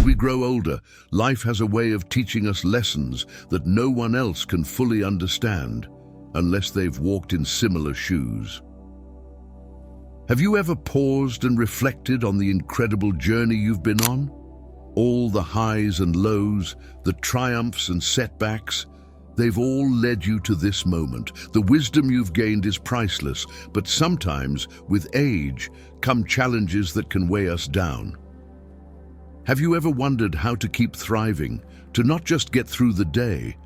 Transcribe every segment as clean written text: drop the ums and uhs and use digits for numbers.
we grow older, life has a way of teaching us lessons that no one else can fully understand unless they've walked in similar shoes. Have you ever paused and reflected on the incredible journey you've been on? All the highs and lows, the triumphs and setbacks, they've all led you to this moment. The wisdom you've gained is priceless, but sometimes, with age, come challenges that can weigh us down. Have you ever wondered how to keep thriving, to not just get through the day,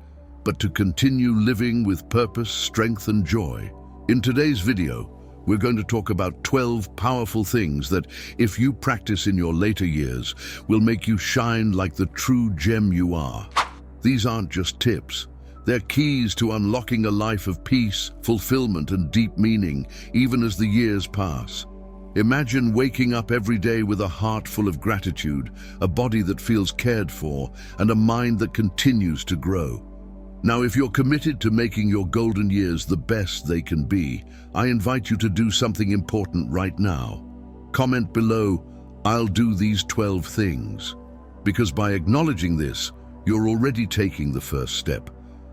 but to continue living with purpose, strength, and joy? In today's video, we're going to talk about 12 powerful things that, if you practice in your later years, will make you shine like the true gem you are. These aren't just tips. They're keys to unlocking a life of peace, fulfillment, and deep meaning, even as the years pass. Imagine waking up every day with a heart full of gratitude, a body that feels cared for, and a mind that continues to grow. Now, if you're committed to making your golden years the best they can be, I invite you to do something important right now. Comment below, "I'll do these 12 things." Because by acknowledging this, you're already taking the first step.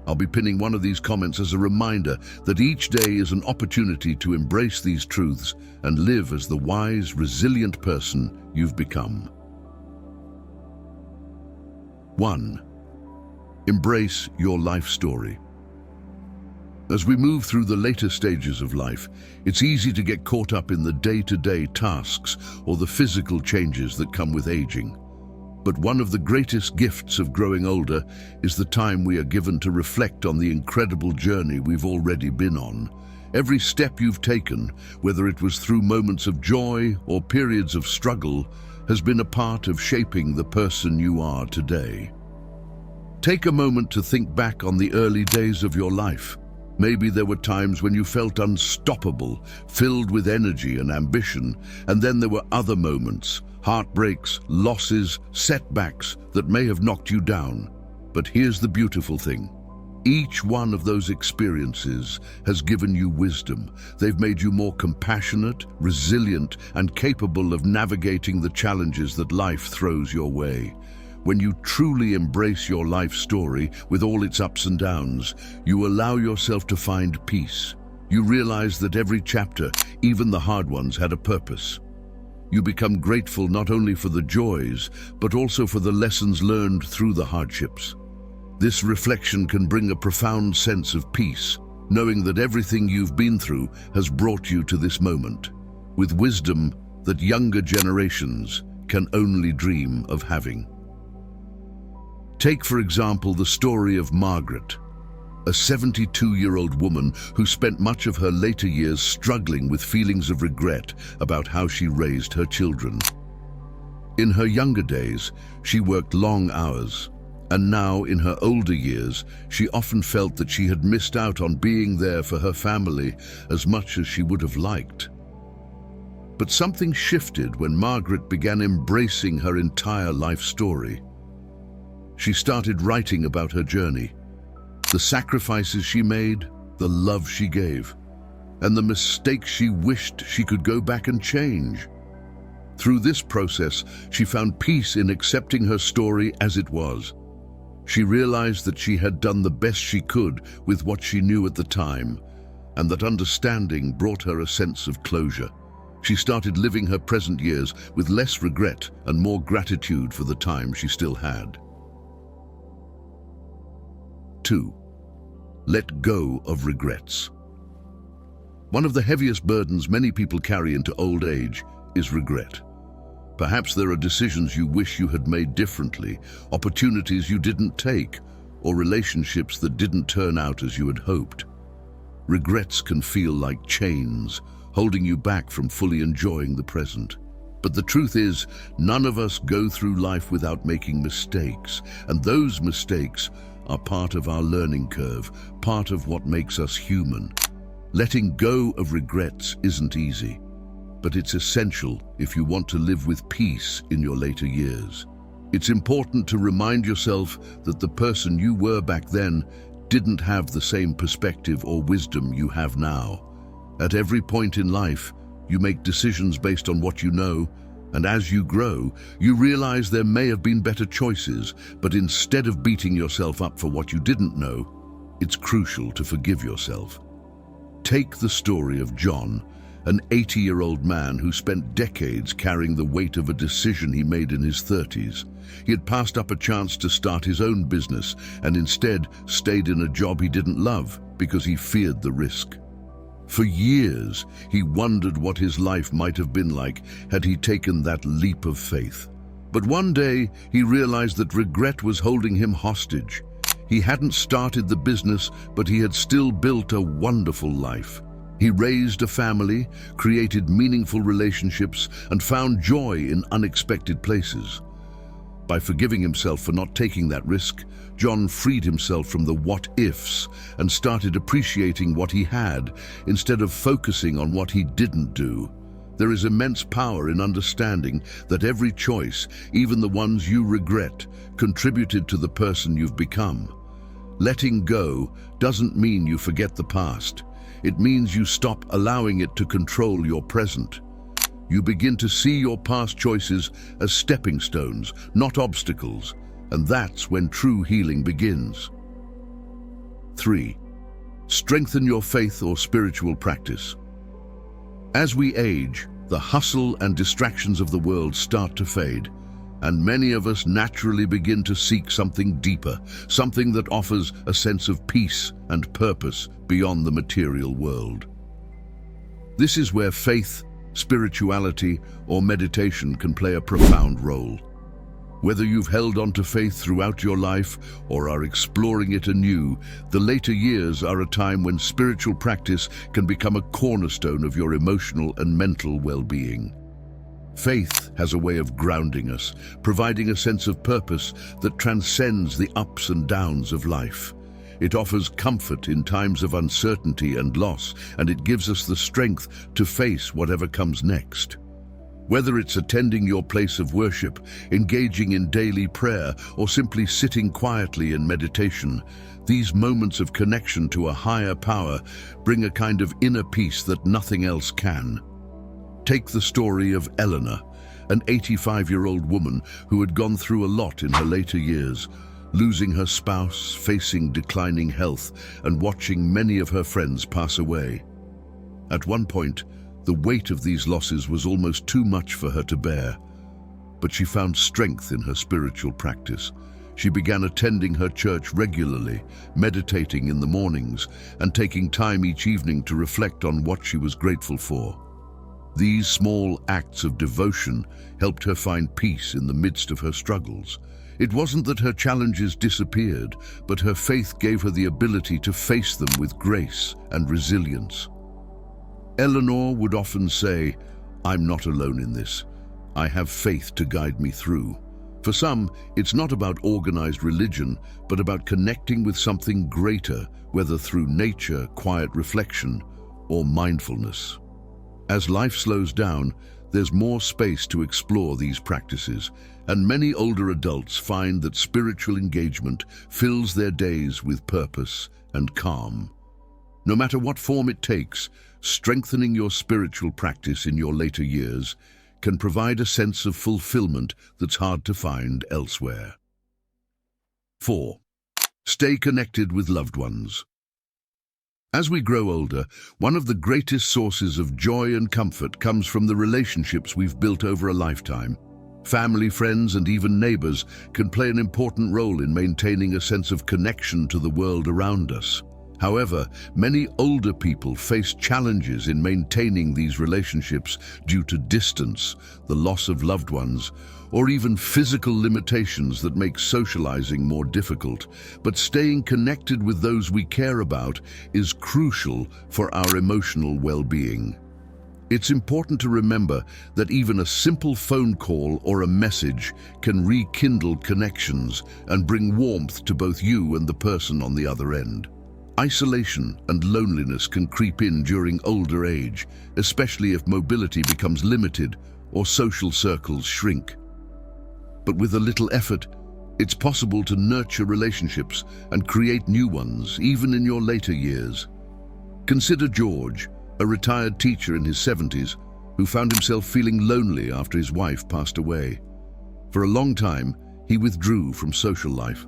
I'll be pinning one of these comments as a reminder that each day is an opportunity to embrace these truths and live as the wise, resilient person you've become. 1. Embrace your life story. As we move through the later stages of life, it's easy to get caught up in the day-to-day tasks or the physical changes that come with aging. But one of the greatest gifts of growing older is the time we are given to reflect on the incredible journey we've already been on. Every step you've taken, whether it was through moments of joy or periods of struggle, has been a part of shaping the person you are today. Take a moment to think back on the early days of your life. Maybe there were times when you felt unstoppable, filled with energy and ambition, and then there were other moments, heartbreaks, losses, setbacks that may have knocked you down. But here's the beautiful thing. Each one of those experiences has given you wisdom. They've made you more compassionate, resilient, and capable of navigating the challenges that life throws your way. When you truly embrace your life story with all its ups and downs, you allow yourself to find peace. You realize that every chapter, even the hard ones, had a purpose. You become grateful not only for the joys, but also for the lessons learned through the hardships. This reflection can bring a profound sense of peace, knowing that everything you've been through has brought you to this moment, with wisdom that younger generations can only dream of having. Take, for example, the story of Margaret, a 72-year-old woman who spent much of her later years struggling with feelings of regret about how she raised her children. In her younger days, she worked long hours, and now in her older years, she often felt that she had missed out on being there for her family as much as she would have liked. But something shifted when Margaret began embracing her entire life story. She started writing about her journey, the sacrifices she made, the love she gave, and the mistakes she wished she could go back and change. Through this process, she found peace in accepting her story as it was. She realized that she had done the best she could with what she knew at the time, and that understanding brought her a sense of closure. She started living her present years with less regret and more gratitude for the time she still had. 2. Let go of regrets. One of the heaviest burdens many people carry into old age is regret. Perhaps there are decisions you wish you had made differently, opportunities you didn't take, or relationships that didn't turn out as you had hoped. Regrets can feel like chains, holding you back from fully enjoying the present. But the truth is, none of us go through life without making mistakes, and those mistakes are part of our learning curve, part of what makes us human. Letting go of regrets isn't easy, but it's essential if you want to live with peace in your later years. It's important to remind yourself that the person you were back then didn't have the same perspective or wisdom you have now. At every point in life, you make decisions based on what you know, And as you grow, you realize there may have been better choices, but instead of beating yourself up for what you didn't know, it's crucial to forgive yourself. Take the story of John, an 80-year-old man who spent decades carrying the weight of a decision he made in his 30s. He had passed up a chance to start his own business and instead stayed in a job he didn't love because he feared the risk. For years, he wondered what his life might have been like had he taken that leap of faith. But one day, he realized that regret was holding him hostage. He hadn't started the business, but he had still built a wonderful life. He raised a family, created meaningful relationships, and found joy in unexpected places. By forgiving himself for not taking that risk, John freed himself from the what-ifs and started appreciating what he had instead of focusing on what he didn't do. There is immense power in understanding that every choice, even the ones you regret, contributed to the person you've become. Letting go doesn't mean you forget the past. It means you stop allowing it to control your present. You begin to see your past choices as stepping stones, not obstacles, and that's when true healing begins. 3. Strengthen your faith or spiritual practice. As we age, the hustle and distractions of the world start to fade, and many of us naturally begin to seek something deeper, something that offers a sense of peace and purpose beyond the material world. This is where faith, spirituality, or meditation can play a profound role. Whether you've held on to faith throughout your life or are exploring it anew, the later years are a time when spiritual practice can become a cornerstone of your emotional and mental well-being. Faith has a way of grounding us, providing a sense of purpose that transcends the ups and downs of life. It offers comfort in times of uncertainty and loss, and it gives us the strength to face whatever comes next. Whether it's attending your place of worship, engaging in daily prayer, or simply sitting quietly in meditation, these moments of connection to a higher power bring a kind of inner peace that nothing else can. Take the story of Eleanor, an 85-year-old woman who had gone through a lot in her later years, losing her spouse, facing declining health, and watching many of her friends pass away. At one point, the weight of these losses was almost too much for her to bear, but she found strength in her spiritual practice. She began attending her church regularly, meditating in the mornings, and taking time each evening to reflect on what she was grateful for. These small acts of devotion helped her find peace in the midst of her struggles. It wasn't that her challenges disappeared, but her faith gave her the ability to face them with grace and resilience. Eleanor would often say, "I'm not alone in this. I have faith to guide me through." For some, it's not about organized religion, but about connecting with something greater, whether through nature, quiet reflection, or mindfulness. As life slows down, there's more space to explore these practices, and many older adults find that spiritual engagement fills their days with purpose and calm. No matter what form it takes, strengthening your spiritual practice in your later years can provide a sense of fulfillment that's hard to find elsewhere. 4. Stay connected with loved ones. As we grow older, one of the greatest sources of joy and comfort comes from the relationships we've built over a lifetime. Family, friends, and even neighbors can play an important role in maintaining a sense of connection to the world around us. However, many older people face challenges in maintaining these relationships due to distance, the loss of loved ones, or even physical limitations that make socializing more difficult. But staying connected with those we care about is crucial for our emotional well-being. It's important to remember that even a simple phone call or a message can rekindle connections and bring warmth to both you and the person on the other end. Isolation and loneliness can creep in during older age, especially if mobility becomes limited or social circles shrink. But with a little effort, it's possible to nurture relationships and create new ones, even in your later years. Consider George, a retired teacher in his 70s, who found himself feeling lonely after his wife passed away. For a long time, he withdrew from social life,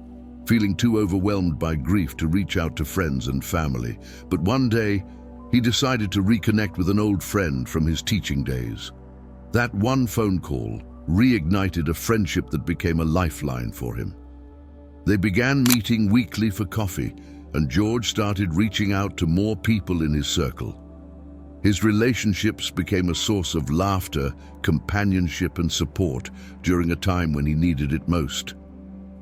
feeling too overwhelmed by grief to reach out to friends and family. But one day, he decided to reconnect with an old friend from his teaching days. That one phone call reignited a friendship that became a lifeline for him. They began meeting weekly for coffee, and George started reaching out to more people in his circle. His relationships became a source of laughter, companionship, and support during a time when he needed it most.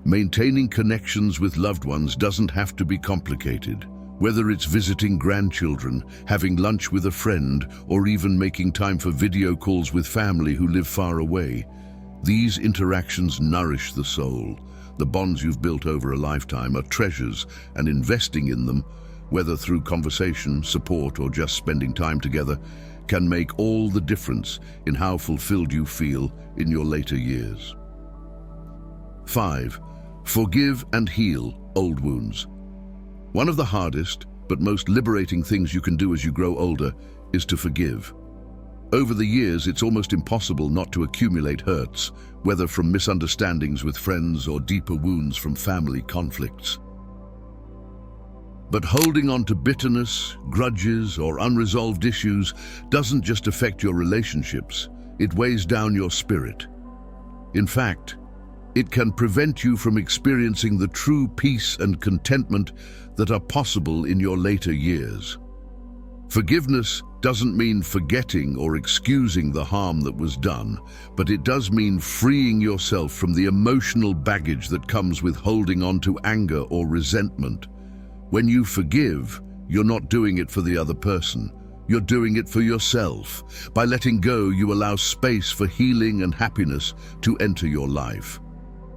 Maintaining connections with loved ones doesn't have to be complicated. Whether it's visiting grandchildren, having lunch with a friend, or even making time for video calls with family who live far away, these interactions nourish the soul. The bonds you've built over a lifetime are treasures, and investing in them, whether through conversation, support, or just spending time together, can make all the difference in how fulfilled you feel in your later years. 5. Forgive and heal old wounds. One of the hardest but most liberating things you can do as you grow older is to forgive. Over the years, it's almost impossible not to accumulate hurts, whether from misunderstandings with friends or deeper wounds from family conflicts. But holding on to bitterness, grudges, or unresolved issues doesn't just affect your relationships, it weighs down your spirit. In fact, it can prevent you from experiencing the true peace and contentment that are possible in your later years. Forgiveness doesn't mean forgetting or excusing the harm that was done, but it does mean freeing yourself from the emotional baggage that comes with holding on to anger or resentment. When you forgive, you're not doing it for the other person. You're doing it for yourself. By letting go, you allow space for healing and happiness to enter your life.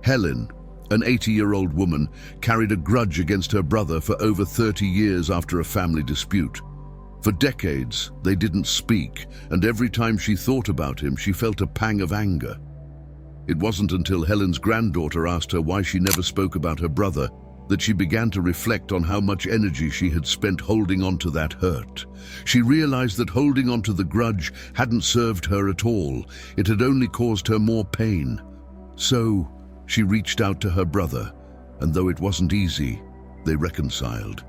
Helen, an 80-year-old woman, carried a grudge against her brother for over 30 years after a family dispute. For decades, they didn't speak, and every time she thought about him, she felt a pang of anger. It wasn't until Helen's granddaughter asked her why she never spoke about her brother that she began to reflect on how much energy she had spent holding on to that hurt. She realized that holding on to the grudge hadn't served her at all. It had only caused her more pain. So, she reached out to her brother, and though it wasn't easy, they reconciled.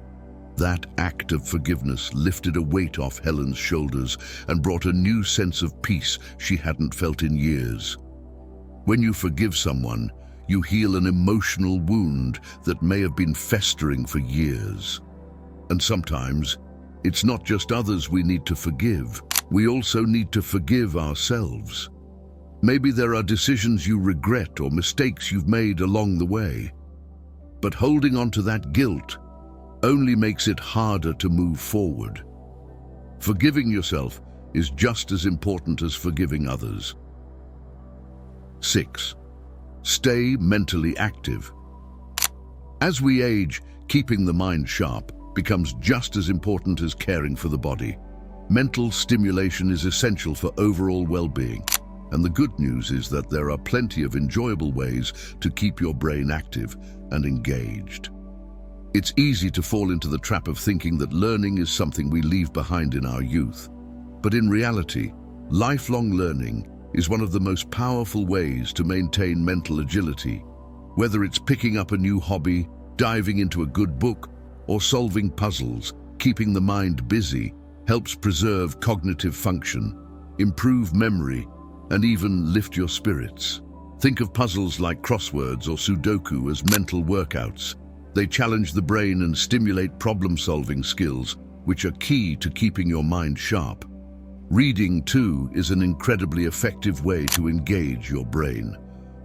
That act of forgiveness lifted a weight off Helen's shoulders and brought a new sense of peace she hadn't felt in years. When you forgive someone, you heal an emotional wound that may have been festering for years. And sometimes, it's not just others we need to forgive, we also need to forgive ourselves. Maybe there are decisions you regret or mistakes you've made along the way. But holding on to that guilt only makes it harder to move forward. Forgiving yourself is just as important as forgiving others. 6. Stay mentally active. As we age, keeping the mind sharp becomes just as important as caring for the body. Mental stimulation is essential for overall well-being, and the good news is that there are plenty of enjoyable ways to keep your brain active and engaged. It's easy to fall into the trap of thinking that learning is something we leave behind in our youth. But in reality, lifelong learning is one of the most powerful ways to maintain mental agility. Whether it's picking up a new hobby, diving into a good book, or solving puzzles, keeping the mind busy helps preserve cognitive function, improve memory, and even lift your spirits. Think of puzzles like crosswords or Sudoku as mental workouts. They challenge the brain and stimulate problem-solving skills, which are key to keeping your mind sharp. Reading, too, is an incredibly effective way to engage your brain.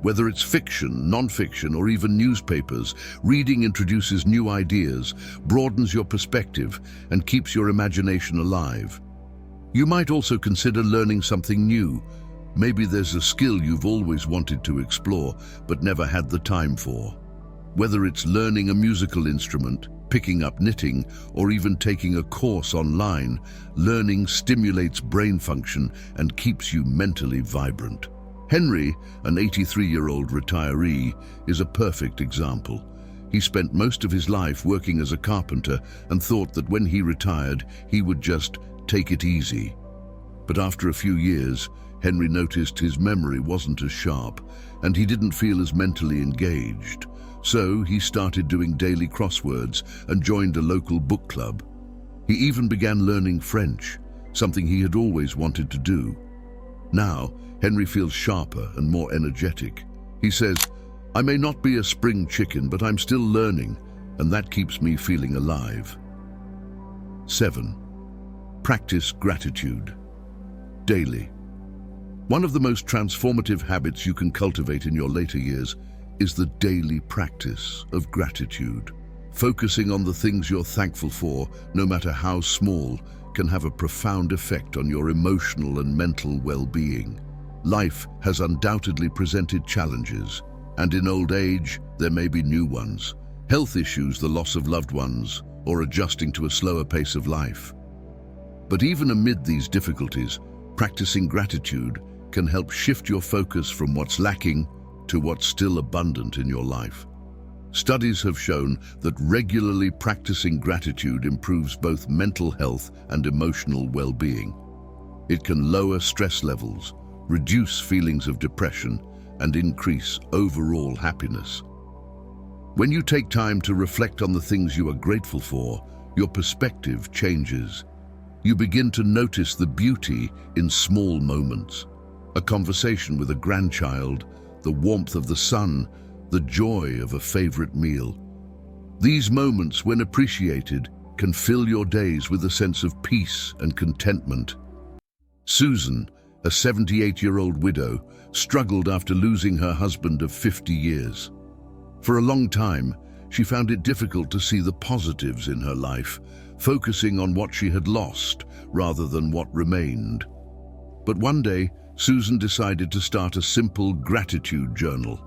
Whether it's fiction, non-fiction, or even newspapers, reading introduces new ideas, broadens your perspective, and keeps your imagination alive. You might also consider learning something new. Maybe there's a skill you've always wanted to explore, but never had the time for. Whether it's learning a musical instrument, picking up knitting, or even taking a course online, learning stimulates brain function and keeps you mentally vibrant. Henry, an 83-year-old retiree, is a perfect example. He spent most of his life working as a carpenter and thought that when he retired, he would just take it easy. But after a few years, Henry noticed his memory wasn't as sharp, and he didn't feel as mentally engaged. So he started doing daily crosswords and joined a local book club. He even began learning French, something he had always wanted to do. Now, Henry feels sharper and more energetic. He says, "I may not be a spring chicken, but I'm still learning, and that keeps me feeling alive." 7. Practice gratitude. Daily. One of the most transformative habits you can cultivate in your later years is the daily practice of gratitude. Focusing on the things you're thankful for, no matter how small, can have a profound effect on your emotional and mental well-being. Life has undoubtedly presented challenges, and in old age, there may be new ones. Health issues, the loss of loved ones, or adjusting to a slower pace of life. But even amid these difficulties, practicing gratitude can help shift your focus from what's lacking to what's still abundant in your life. Studies have shown that regularly practicing gratitude improves both mental health and emotional well-being. It can lower stress levels, reduce feelings of depression, and increase overall happiness. When you take time to reflect on the things you are grateful for, your perspective changes. You begin to notice the beauty in small moments. A conversation with a grandchild, the warmth of the sun, the joy of a favorite meal. These moments, when appreciated, can fill your days with a sense of peace and contentment. Susan, a 78-year-old widow, struggled after losing her husband of 50 years. For a long time, she found it difficult to see the positives in her life, focusing on what she had lost rather than what remained. But one day, Susan decided to start a simple gratitude journal.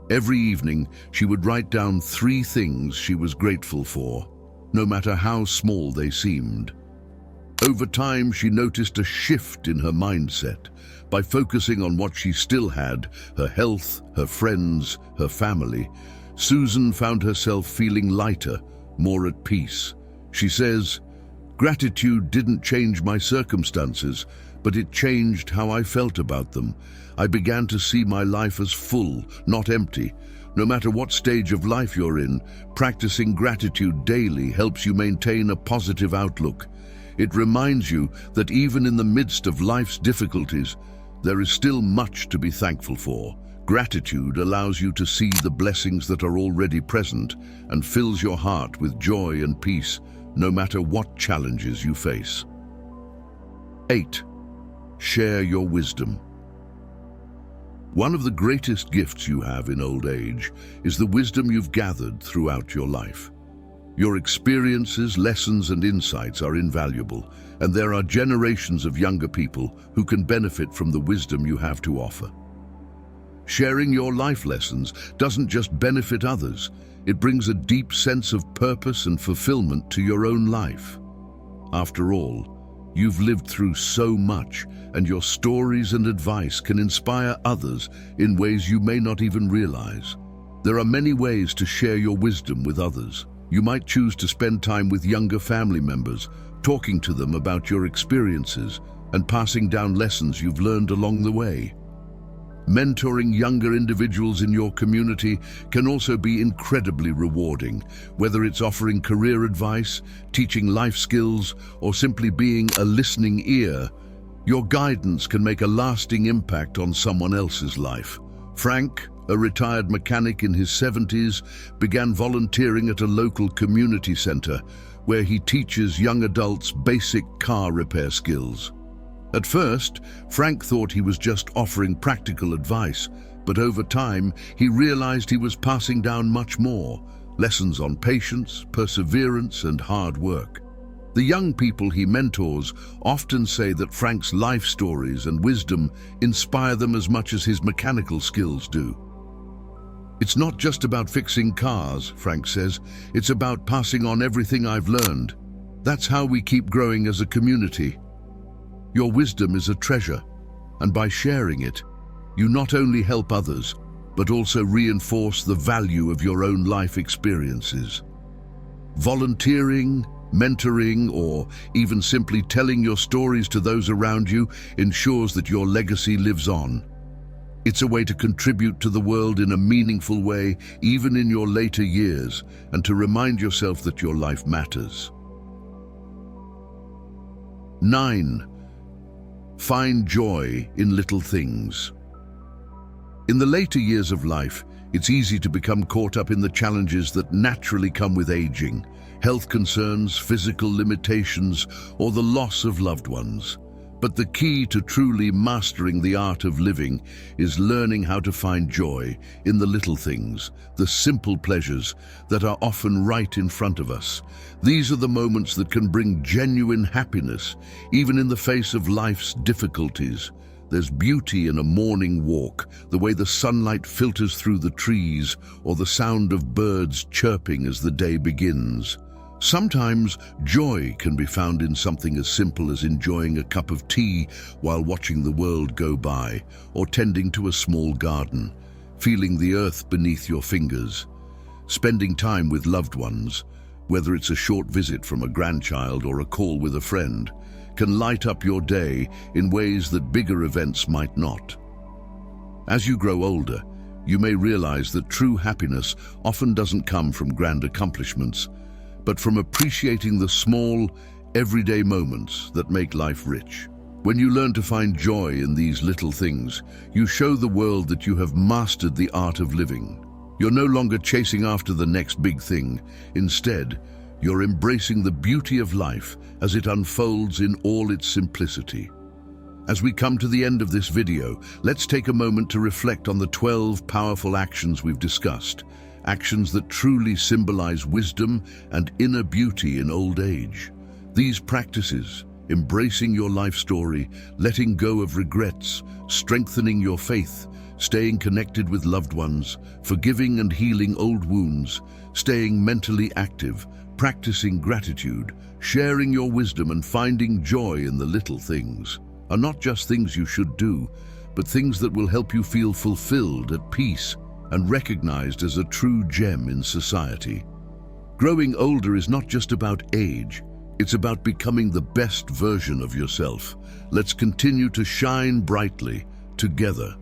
Every evening, she would write down 3 things she was grateful for, no matter how small they seemed. Over time, she noticed a shift in her mindset. By focusing on what she still had, her health, her friends, her family, Susan found herself feeling lighter, more at peace. She says, "Gratitude didn't change my circumstances, but it changed how I felt about them. I began to see my life as full, not empty." No matter what stage of life you're in, practicing gratitude daily helps you maintain a positive outlook. It reminds you that even in the midst of life's difficulties, there is still much to be thankful for. Gratitude allows you to see the blessings that are already present and fills your heart with joy and peace, no matter what challenges you face. 8. Share your wisdom. One of the greatest gifts you have in old age is the wisdom you've gathered throughout your life. Your experiences, lessons, and insights are invaluable, and there are generations of younger people who can benefit from the wisdom you have to offer. Sharing your life lessons doesn't just benefit others, it brings a deep sense of purpose and fulfillment to your own life. After all, you've lived through so much, and your stories and advice can inspire others in ways you may not even realize. There are many ways to share your wisdom with others. You might choose to spend time with younger family members, talking to them about your experiences and passing down lessons you've learned along the way. Mentoring younger individuals in your community can also be incredibly rewarding, whether it's offering career advice, teaching life skills, or simply being a listening ear. Your guidance can make a lasting impact on someone else's life. Frank, a retired mechanic in his 70s, began volunteering at a local community center where he teaches young adults basic car repair skills. At first, Frank thought he was just offering practical advice, but over time, he realized he was passing down much more: lessons on patience, perseverance, and hard work. The young people he mentors often say that Frank's life stories and wisdom inspire them as much as his mechanical skills do. "It's not just about fixing cars," Frank says. "It's about passing on everything I've learned. That's how we keep growing as a community." Your wisdom is a treasure, and by sharing it, you not only help others, but also reinforce the value of your own life experiences. Volunteering, Mentoring, or even simply telling your stories to those around you ensures that your legacy lives on. It's a way to contribute to the world in a meaningful way, even in your later years, and to remind yourself that your life matters. 9. Find joy in little things. In the later years of life, it's easy to become caught up in the challenges that naturally come with aging, health concerns, physical limitations, or the loss of loved ones. But the key to truly mastering the art of living is learning how to find joy in the little things, the simple pleasures that are often right in front of us. These are the moments that can bring genuine happiness, even in the face of life's difficulties. There's beauty in a morning walk, the way the sunlight filters through the trees, or the sound of birds chirping as the day begins. Sometimes joy can be found in something as simple as enjoying a cup of tea while watching the world go by, or tending to a small garden, feeling the earth beneath your fingers. Spending time with loved ones, whether it's a short visit from a grandchild or a call with a friend, can light up your day in ways that bigger events might not. As you grow older, you may realize that true happiness often doesn't come from grand accomplishments, but from appreciating the small, everyday moments that make life rich. When you learn to find joy in these little things, you show the world that you have mastered the art of living. You're no longer chasing after the next big thing. Instead, you're embracing the beauty of life as it unfolds in all its simplicity. As we come to the end of this video, let's take a moment to reflect on the 12 powerful actions we've discussed. Actions that truly symbolize wisdom and inner beauty in old age. These practices, embracing your life story, letting go of regrets, strengthening your faith, staying connected with loved ones, forgiving and healing old wounds, staying mentally active, practicing gratitude, sharing your wisdom and finding joy in the little things, are not just things you should do, but things that will help you feel fulfilled, at peace, and recognized as a true gem in society. Growing older is not just about age, it's about becoming the best version of yourself. Let's continue to shine brightly together.